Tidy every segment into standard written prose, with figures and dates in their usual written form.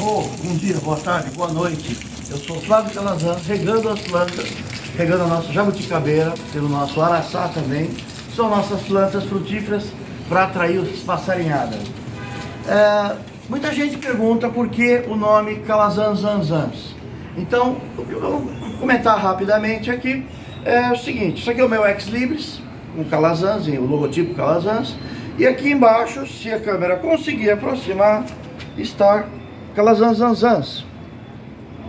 Bom dia, boa tarde, boa noite. Eu sou Flávio Calazans, regando as plantas, regando a nossa jabuticabeira, pelo nosso araçá também. São nossas plantas frutíferas para atrair os passarinhadas. Muita gente pergunta por que o nome Calazans Zanzans. Então, o que eu vou comentar rapidamente aqui é o seguinte: isso aqui é o meu Ex Libris, um Calazans, o logotipo Calazans, e aqui embaixo, se a câmera conseguir aproximar, está Calazans Zanzans.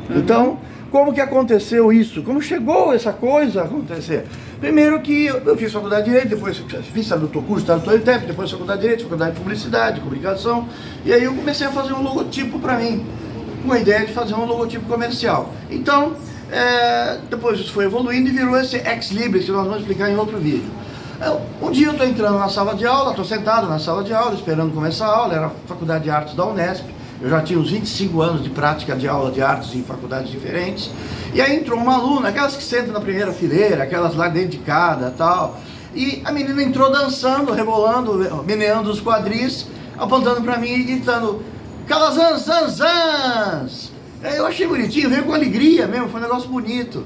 Então, como que aconteceu isso? Como chegou essa coisa a acontecer? Primeiro que eu fiz faculdade de Direito, depois fiz curso de tradutor e intérprete, depois faculdade de Direito, faculdade de Publicidade, Comunicação, e aí eu comecei a fazer um logotipo para mim, com a ideia de fazer um logotipo comercial. Então, depois isso foi evoluindo e virou esse Ex Libris, que nós vamos explicar em outro vídeo. Um dia eu estou entrando na sala de aula, estou sentado na sala de aula, esperando começar a aula, era a Faculdade de Artes da Unesp. Eu já tinha uns 25 anos de prática de aula de artes em faculdades diferentes. E aí entrou uma aluna, aquelas que sentam na primeira fileira, aquelas lá dedicadas e tal. E a menina entrou dançando, rebolando, meneando os quadris, apontando para mim e gritando: Calazans, Zanzans! Eu achei bonitinho, veio com alegria mesmo, foi um negócio bonito.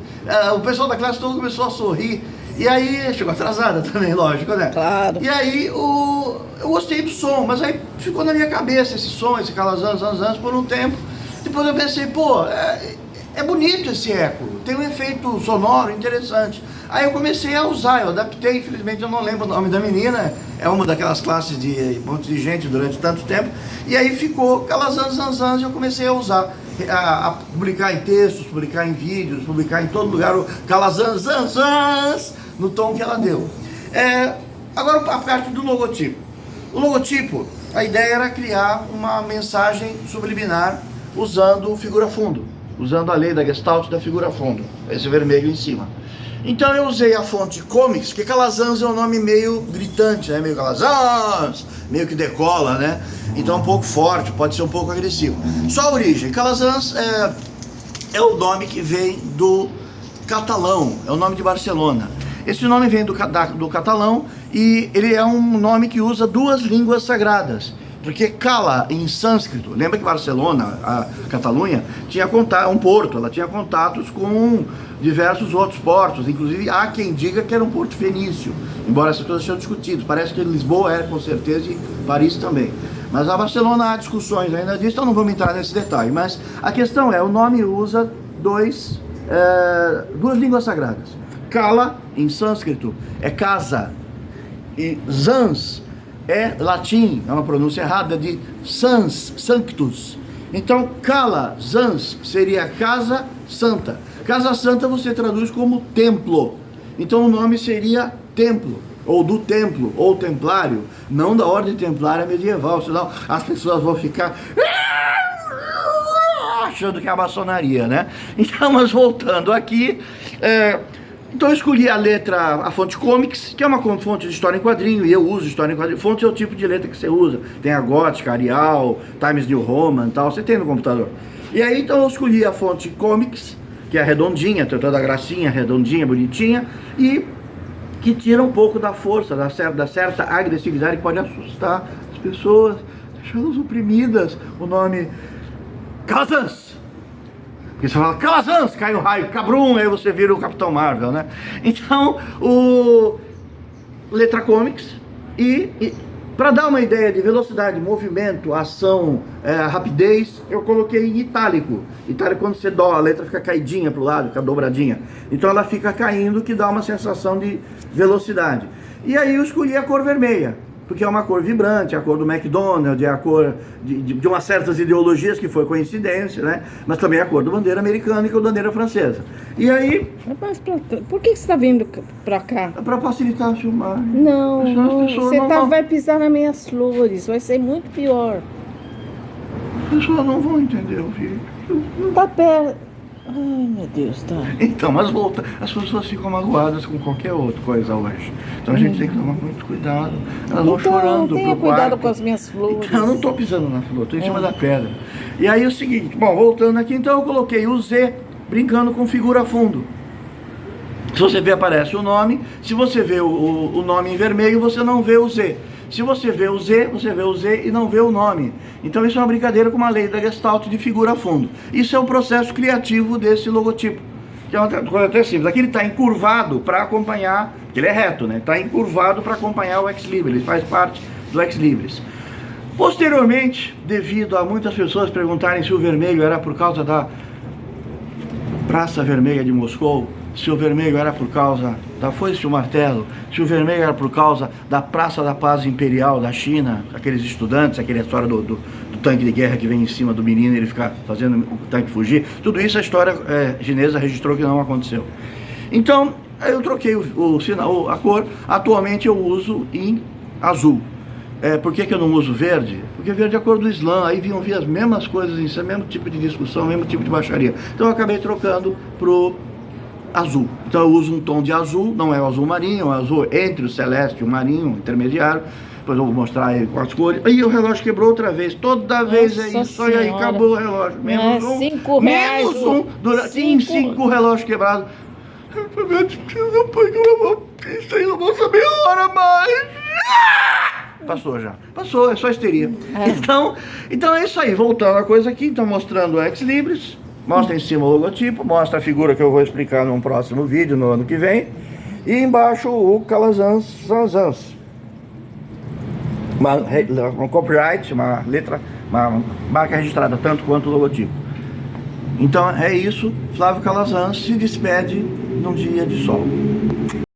O pessoal da classe toda começou a sorrir. E aí, chegou atrasada também, lógico, né? Claro. E aí, eu gostei do som, mas aí ficou na minha cabeça esse som, esse Calazans, Zanzans, por um tempo. Depois eu pensei, pô, é bonito esse eco, tem um efeito sonoro interessante. Aí eu comecei a usar, eu adaptei, infelizmente eu não lembro o nome da menina, é uma daquelas classes de um monte de gente durante tanto tempo. E aí ficou Calazans, Zanzans, e eu comecei a usar, a publicar em textos, publicar em vídeos, publicar em todo lugar o Calazans, Zanzans, no tom que ela deu. Agora a parte do logotipo. O logotipo, a ideia era criar uma mensagem subliminar usando figura fundo, usando a lei da Gestalt da figura fundo, esse vermelho em cima. Então eu usei a fonte Comics, porque Calazans é um nome meio gritante, né? Meio Calazans, meio que decola, né? Então é um pouco forte, pode ser um pouco agressivo. Só a origem, Calazans é o nome que vem do catalão, é o nome de Barcelona. Esse nome vem do catalão e ele é um nome que usa duas línguas sagradas. Porque Cala, em sânscrito, lembra que Barcelona, a Catalunha, tinha um porto, ela tinha contatos com diversos outros portos, inclusive há quem diga que era um porto fenício, embora essas coisas sejam discutidas. Parece que Lisboa era com certeza e Paris também. Mas a Barcelona há discussões ainda disso, então não vamos entrar nesse detalhe. Mas a questão é, o nome usa duas línguas sagradas. Kala, em sânscrito, é casa, e Zans é latim, é uma pronúncia errada de sans, sanctus. Então, Kala, Zans, seria casa santa. Casa santa você traduz como templo. Então o nome seria templo, ou do templo, ou templário, não da ordem templária medieval, senão as pessoas vão ficar achando que é a maçonaria, né? Então, mas voltando aqui, então eu escolhi a fonte Comics, que é uma fonte de história em quadrinho, e eu uso história em quadrinho. Fonte é o tipo de letra que você usa. Tem a gótica, Arial, Times New Roman e tal, você tem no computador. E aí então eu escolhi a fonte Comics, que é redondinha, tem toda a gracinha, redondinha, bonitinha, e que tira um pouco da força, da certa agressividade que pode assustar as pessoas, deixá-las oprimidas. O nome Calazans. Porque você fala, Calazans, cai um raio, cabrum, aí você vira o Capitão Marvel, né? Então, letra Comics, e para dar uma ideia de velocidade, movimento, ação, rapidez, eu coloquei em itálico. Itálico, quando você dó, a letra fica caidinha para o lado, fica dobradinha. Então ela fica caindo, que dá uma sensação de velocidade. E aí eu escolhi a cor vermelha, porque é uma cor vibrante, é a cor do McDonald's, é a cor de umas certas ideologias que foi coincidência, né? Mas também é a cor da bandeira americana e da bandeira francesa. E aí... Mas por que você está vindo pra cá? É para facilitar a filmagem. Não, você não... vai pisar nas minhas flores, vai ser muito pior. As pessoas não vão entender o vídeo. Não dá pé. Ai, meu Deus, tá. Então, mas volta, as pessoas ficam magoadas com qualquer outra coisa hoje. Então a gente tem que tomar muito cuidado. Elas vão chorando tenha pro cuidado quarto. com as minhas flores. Então, eu não estou pisando na flor, estou em cima da pedra. E aí é o seguinte, bom, voltando aqui, então eu coloquei o Z brincando com figura fundo. Se você vê, aparece o nome. Se você vê o nome em vermelho, você não vê o Z. Se você vê o Z, você vê o Z e não vê o nome. Então isso é uma brincadeira com uma lei da Gestalt de figura a fundo. Isso é o processo criativo desse logotipo, que é uma coisa até simples. Aqui ele está encurvado para acompanhar, porque ele é reto, né? Está encurvado para acompanhar o Ex Libris, ele faz parte do Ex Libris. Posteriormente, devido a muitas pessoas perguntarem se o vermelho era por causa da Praça Vermelha de Moscou, se o vermelho era por causa da foice e o martelo, se o vermelho era por causa da Praça da Paz Imperial da China, aqueles estudantes, aquela história do tanque de guerra que vem em cima do menino e ele fica fazendo o tanque fugir, tudo isso a história chinesa registrou que não aconteceu. Então, eu troquei o sinal, a cor, atualmente eu uso em azul. Por que eu não uso verde? Porque verde é a cor do Islã, aí vinham vir as mesmas coisas, o mesmo tipo de discussão, o mesmo tipo de baixaria. Então eu acabei trocando pro azul. Então eu uso um tom de azul, não é o azul marinho, é o azul entre o celeste e o marinho, intermediário. Depois eu vou mostrar aí com as cores. Aí o relógio quebrou outra vez, toda vez é isso, e aí acabou o relógio. Menos um, R$5. menos um, durante 5 relógios quebrados. Isso aí não vou saber a hora mais. Passou já. Passou, é só histeria. Então é isso aí. Voltando a coisa aqui, então mostrando o Ex Libris, mostra em cima o logotipo, mostra a figura que eu vou explicar num próximo vídeo, no ano que vem. E embaixo o Calazans Sanzans. Um copyright, uma letra, uma marca registrada tanto quanto o logotipo. Então é isso. Flávio Calazans se despede num dia de sol.